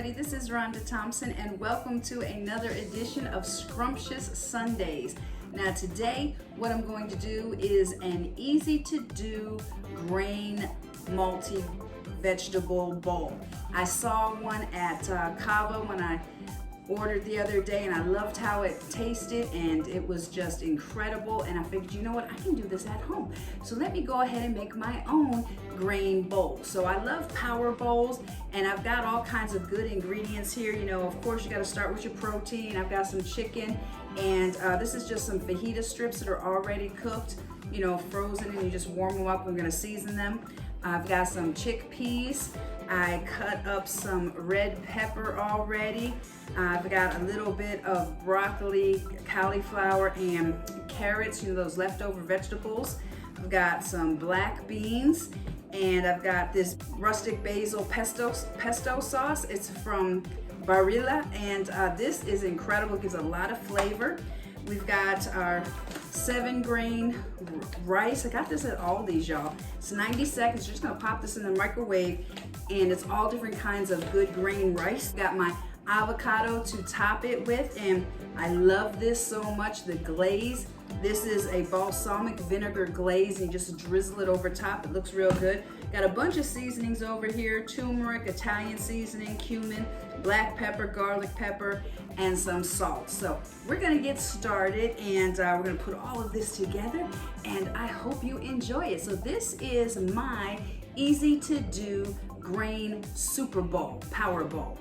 everybody, this is Rhonda Thompson and welcome to another edition of Scrumptious Sundays. Now today what I'm going to do is an easy to do grain multi-vegetable bowl. I saw one at Cava when I ordered the other day and I loved how it tasted and it was just incredible, and I figured, you know what, I can do this at home. So let me go ahead and make my own grain bowl. So I love power bowls and I've got all kinds of good ingredients here. You know, of course you got to start with your protein. I've got some chicken and this is just some fajita strips that are already cooked, you know, frozen, and you just warm them up. We're going to season them. I've got some chickpeas. I cut up some red pepper already. I've got a little bit of broccoli, cauliflower, and carrots, you know, those leftover vegetables. I've got some black beans, and I've got this rustic basil pesto sauce. It's from Barilla, and this is incredible. It gives a lot of flavor. We've got our 7-grain rice. I got this at Aldi's, y'all. It's 90 seconds. You're just gonna pop this in the microwave, and it's all different kinds of good grain rice. Got my avocado to top it with, and I love this so much. The glaze, this is a balsamic vinegar glaze, and you just drizzle it over top. It looks real good. Got a bunch of seasonings over here: turmeric, Italian seasoning, cumin, black pepper, garlic pepper, and some salt. So we're gonna get started, and we're gonna put all of this together, and I hope you enjoy it. So this is my easy to do grain super bowl, power bowl.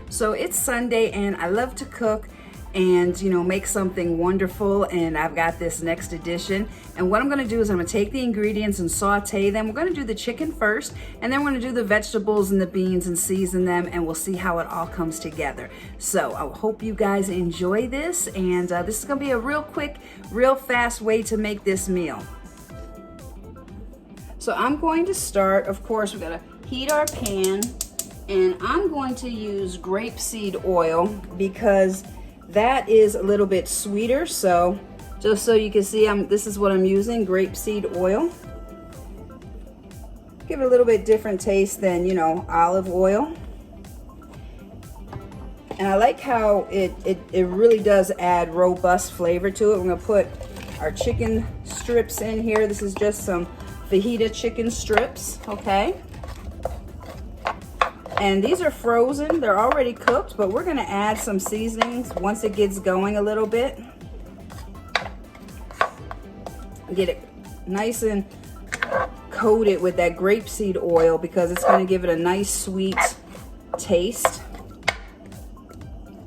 So it's Sunday and I love to cook and, you know, make something wonderful, and I've got this next edition. And what I'm gonna do is I'm gonna take the ingredients and saute them. We're gonna do the chicken first, and then we're gonna do the vegetables and the beans and season them, and we'll see how it all comes together. So I hope you guys enjoy this, and this is gonna be a real quick, real fast way to make this meal. So I'm going to start, of course, we're gonna heat our pan, and I'm going to use grapeseed oil because that is a little bit sweeter. So just so you can see, this is what I'm using, grapeseed oil. Give it a little bit different taste than, you know, olive oil. And I like how it really does add robust flavor to it. We're gonna put our chicken strips in here. This is just some fajita chicken strips, okay? And these are frozen, they're already cooked, but we're gonna add some seasonings once it gets going a little bit. Get it nice and coated with that grapeseed oil because it's gonna give it a nice sweet taste.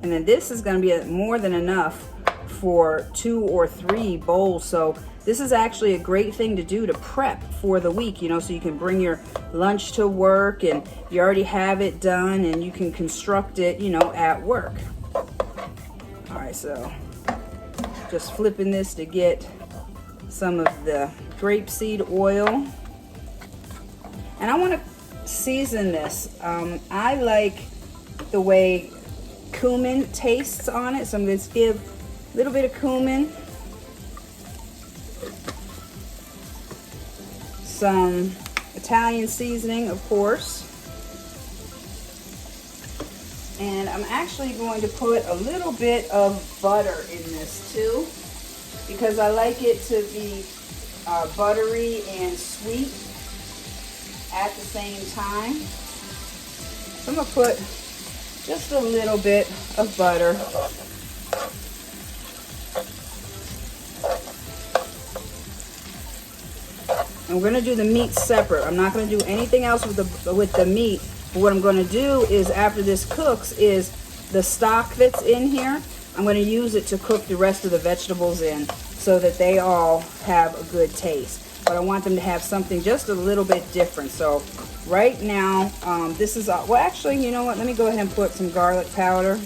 And then this is gonna be more than enough for 2 or 3 bowls. So this is actually a great thing to do to prep for the week, you know, so you can bring your lunch to work and you already have it done and you can construct it, you know, at work. All right, so just flipping this to get some of the grapeseed oil. And I want to season this. I like the way cumin tastes on it, so I'm going to give a little bit of cumin, some Italian seasoning, of course, and I'm actually going to put a little bit of butter in this too because I like it to be buttery and sweet at the same time. So I'm going to put just a little bit of butter. I'm going to do the meat separate. I'm not going to do anything else with the meat. But what I'm going to do is, after this cooks, is the stock that's in here, I'm going to use it to cook the rest of the vegetables in so that they all have a good taste. But I want them to have something just a little bit different. So right now, this is, well, actually, you know what? Let me go ahead and put some garlic powder.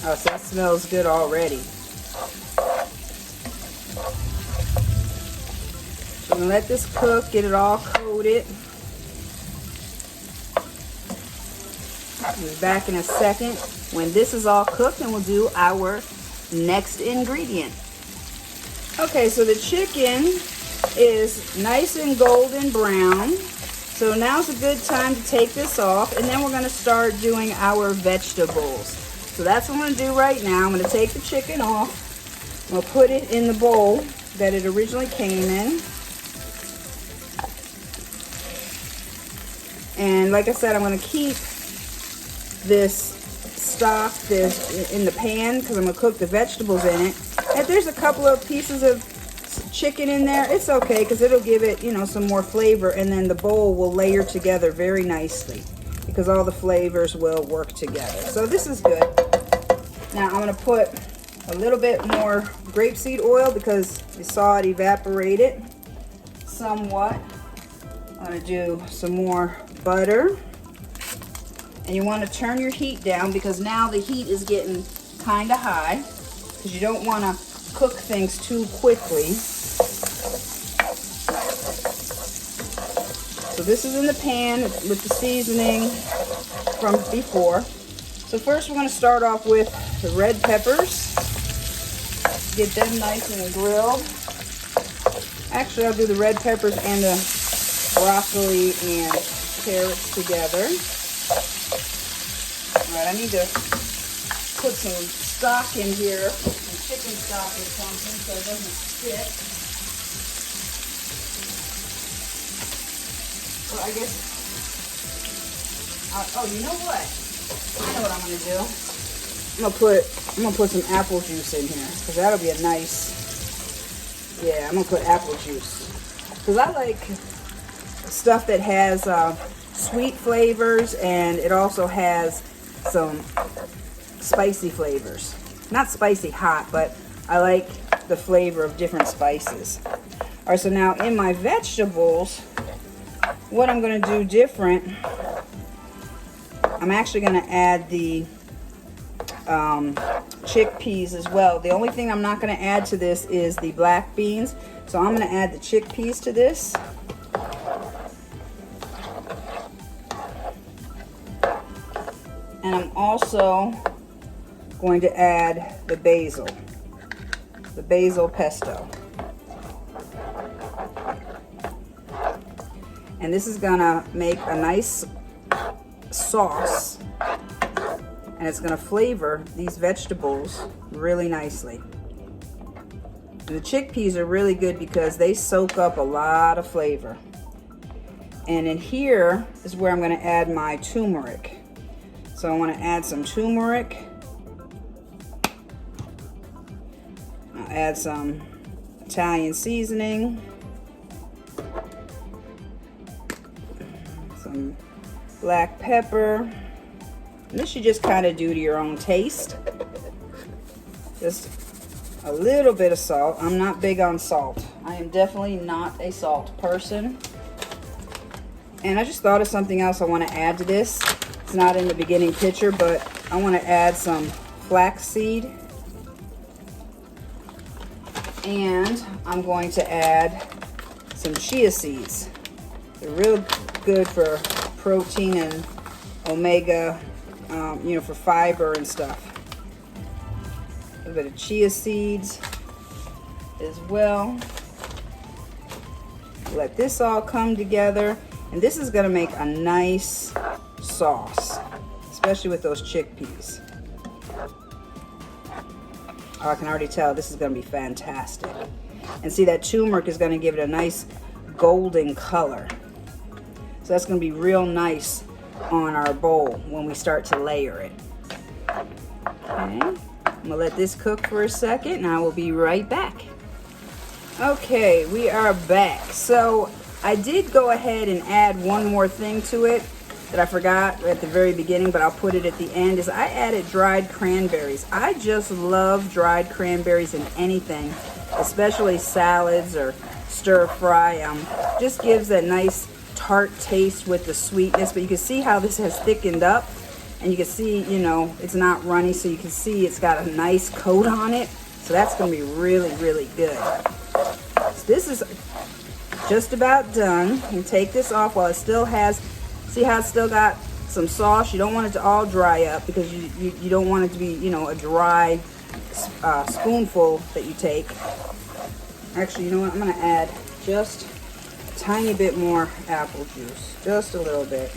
Oh, so that smells good already. So I'm gonna let this cook, get it all coated. I'll be back in a second when this is all cooked, and we'll do our next ingredient. Okay, so the chicken is nice and golden brown. So now's a good time to take this off, and then we're going to start doing our vegetables. So that's what I'm going to do right now. I'm going to take the chicken off. I'm going to put it in the bowl that it originally came in. And like I said, I'm going to keep this stock in the pan because I'm going to cook the vegetables in it. If there's a couple of pieces of chicken in there, it's okay because it'll give it, you know, some more flavor, and then the bowl will layer together very nicely because all the flavors will work together. So this is good. Now I'm going to put a little bit more grapeseed oil because you saw it evaporated somewhat. I'm going to do some more butter, and you want to turn your heat down because now the heat is getting kind of high because you don't want to cook things too quickly. So this is in the pan with the seasoning from before. So first we're going to start off with the red peppers. Get them nice and grilled. Actually, I'll do the red peppers and the broccoli and carrots together. All right, I need to put some stock in here, some chicken stock or something so it doesn't stick. So I guess, oh, you know what? I know what I'm going to do. I'm gonna put some apple juice in here because that'll be a nice, yeah, I'm going to put apple juice because I like stuff that has sweet flavors, and it also has some spicy flavors. Not spicy hot, but I like the flavor of different spices. All right, so now in my vegetables, what I'm going to do different, I'm actually going to add the chickpeas as well. The only thing I'm not going to add to this is the black beans, so I'm going to add the chickpeas to this. And I'm also going to add the basil pesto. And this is gonna make a nice sauce, and it's gonna flavor these vegetables really nicely. And the chickpeas are really good because they soak up a lot of flavor. And in here is where I'm gonna add my turmeric. So I want to add some turmeric. I'll add some Italian seasoning. Some black pepper. And this you just kind of do to your own taste. Just a little bit of salt. I'm not big on salt. I am definitely not a salt person. And I just thought of something else I want to add to this. It's not in the beginning picture, but I want to add some flaxseed, and I'm going to add some chia seeds. They're real good for protein and omega, you know, for fiber and stuff. A little bit of chia seeds as well. Let this all come together, and this is going to make a nice sauce, especially with those chickpeas. Oh, I can already tell this is going to be fantastic. And see, that turmeric is going to give it a nice golden color. So that's going to be real nice on our bowl when we start to layer it. Okay, I'm going to let this cook for a second, and I will be right back. Okay, we are back. So I did go ahead and add one more thing to it that I forgot at the very beginning, but I'll put it at the end, is I added dried cranberries. I just love dried cranberries in anything, especially salads or stir fry. Just gives that nice tart taste with the sweetness, but you can see how this has thickened up, and you can see, you know, it's not runny, so you can see it's got a nice coat on it. So that's going to be really, really good. So this is just about done. You can take this off while it still has, see how it's still got some sauce. You don't want it to all dry up because you don't want it to be, you know, a dry spoonful that you take. Actually, you know what? I'm gonna add just a tiny bit more apple juice. Just a little bit.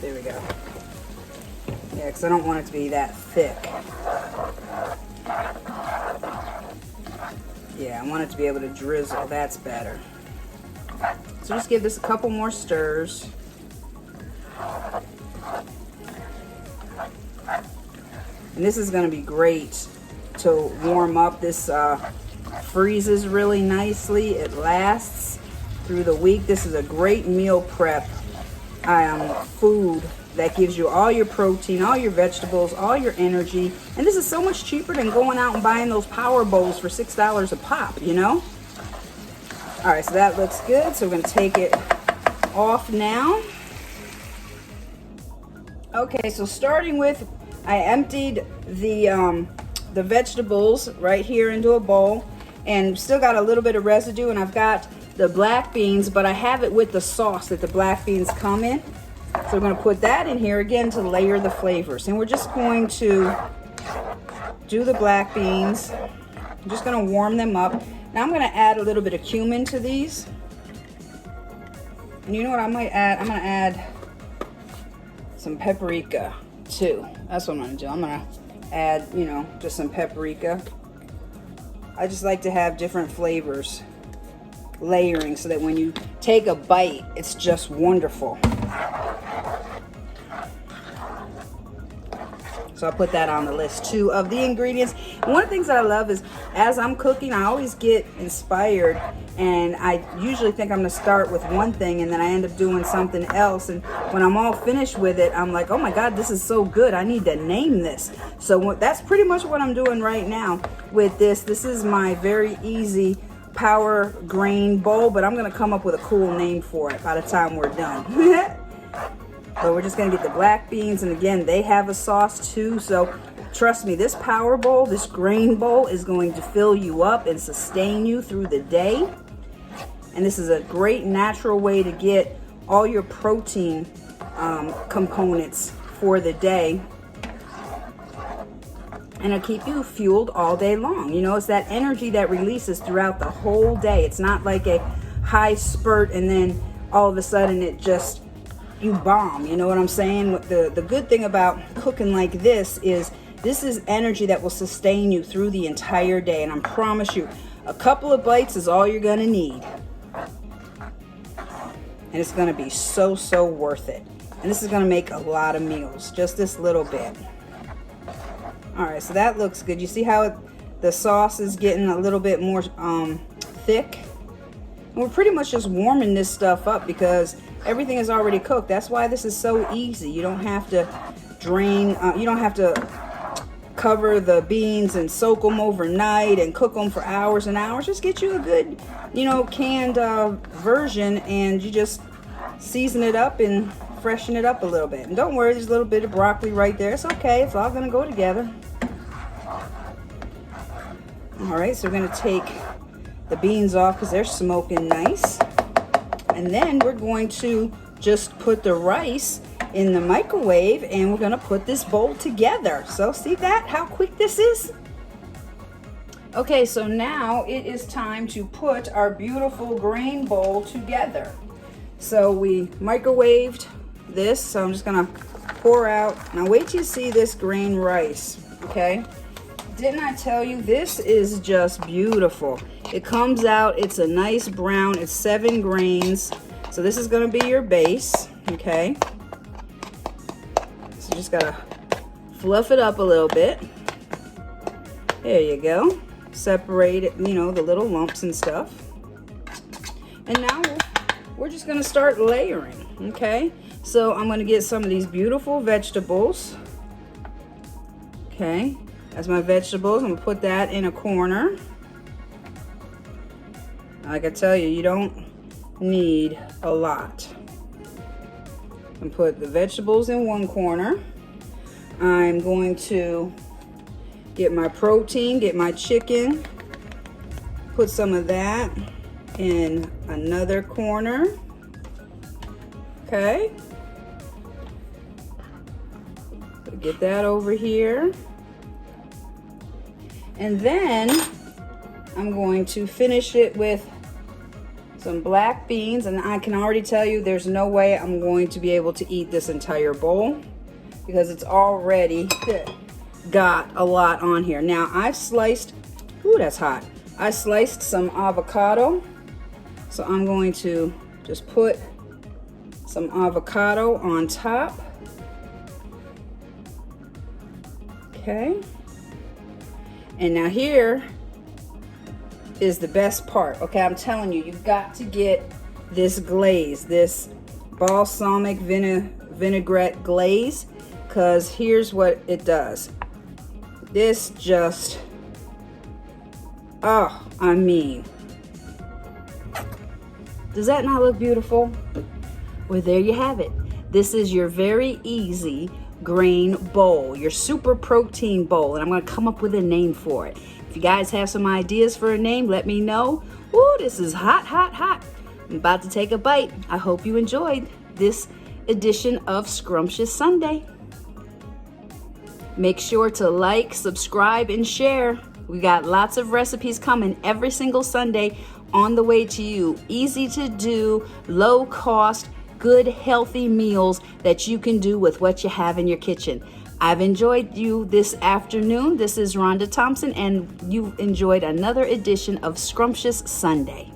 There we go. Yeah, because I don't want it to be that thick. Yeah, I want it to be able to drizzle. That's better. So just give this a couple more stirs. And this is going to be great to warm up. This freezes really nicely. It lasts through the week. This is a great meal prep food that gives you all your protein, all your vegetables, all your energy. And this is so much cheaper than going out and buying those power bowls for $6 a pop, you know? All right, so that looks good. So we're gonna take it off now. Okay, so starting with, I emptied the vegetables right here into a bowl, and still got a little bit of residue, and I've got the black beans, but I have it with the sauce that the black beans come in. So we're going to put that in here again to layer the flavors. And we're just going to do the black beans. I'm just going to warm them up. Now I'm going to add a little bit of cumin to these. And you know what I might add? I'm going to add some paprika too. That's what I'm going to do. I'm going to add, you know, just some paprika. I just like to have different flavors layering so that when you take a bite, it's just wonderful. So I'll put that on the list too of the ingredients. And one of the things that I love is as I'm cooking, I always get inspired, and I usually think I'm gonna start with one thing and then I end up doing something else. And when I'm all finished with it, I'm like, oh my God, this is so good. I need to name this. So that's pretty much what I'm doing right now with this. This is my very easy power grain bowl, but I'm gonna come up with a cool name for it by the time we're done. So we're just gonna get the black beans, and again, they have a sauce too. So trust me, this power bowl, this grain bowl is going to fill you up and sustain you through the day. And this is a great natural way to get all your protein components for the day. And it'll keep you fueled all day long. You know, it's that energy that releases throughout the whole day. It's not like a high spurt and then all of a sudden it just, you bomb. You know what I'm saying? The good thing about cooking like this is energy that will sustain you through the entire day. And I promise you, a couple of bites is all you're gonna need. And it's gonna be so, so worth it. And this is gonna make a lot of meals, just this little bit. All right, so that looks good. You see how the sauce is getting a little bit more thick? And we're pretty much just warming this stuff up because everything is already cooked. That's why this is so easy. You don't have to drain, you don't have to cover the beans and soak them overnight and cook them for hours and hours. Just get you a good, you know, canned version, and you just season it up and freshen it up a little bit. And don't worry, there's a little bit of broccoli right there. It's okay, it's all gonna go together. All right, so we're gonna take the beans off because they're smoking nice. And then we're going to just put the rice in the microwave, and we're gonna put this bowl together. So see that, how quick this is? Okay, so now it is time to put our beautiful grain bowl together. So we microwaved this, so I'm just gonna pour out. Now wait till you see this grain rice, okay? Didn't I tell you, this is just beautiful. It comes out, it's a nice brown, it's 7 grains. So this is gonna be your base, okay? So just gotta fluff it up a little bit. There you go. Separate it, you know, the little lumps and stuff. And now we're just gonna start layering, okay? So I'm gonna get some of these beautiful vegetables. Okay, that's my vegetables. I'm gonna put that in a corner. Like I tell you, you don't need a lot. And put the vegetables in one corner. I'm going to get my protein, get my chicken, put some of that in another corner. Okay. Get that over here. And then I'm going to finish it with some black beans, and I can already tell you there's no way I'm going to be able to eat this entire bowl because it's already got a lot on here. Now I've sliced, ooh, that's hot. I sliced some avocado, so I'm going to just put some avocado on top. Okay, and now here is the best part. Okay, I'm telling you, you've got to get this glaze, this balsamic vinaigrette glaze, because here's what it does. This just, oh, I mean, does that not look beautiful? Well, there you have it. This is your very easy grain bowl, your super protein bowl, and I'm going to come up with a name for it. If you guys have some ideas for a name, let me know. Ooh, this is hot, hot, hot. I'm about to take a bite. I hope you enjoyed this edition of Scrumptious Sunday. Make sure to like, subscribe, and share. We got lots of recipes coming every single Sunday on the way to you. Easy to do, low cost, good, healthy meals that you can do with what you have in your kitchen. I've enjoyed you this afternoon. This is Rhonda Thompson, and you've enjoyed another edition of Scrumptious Sunday.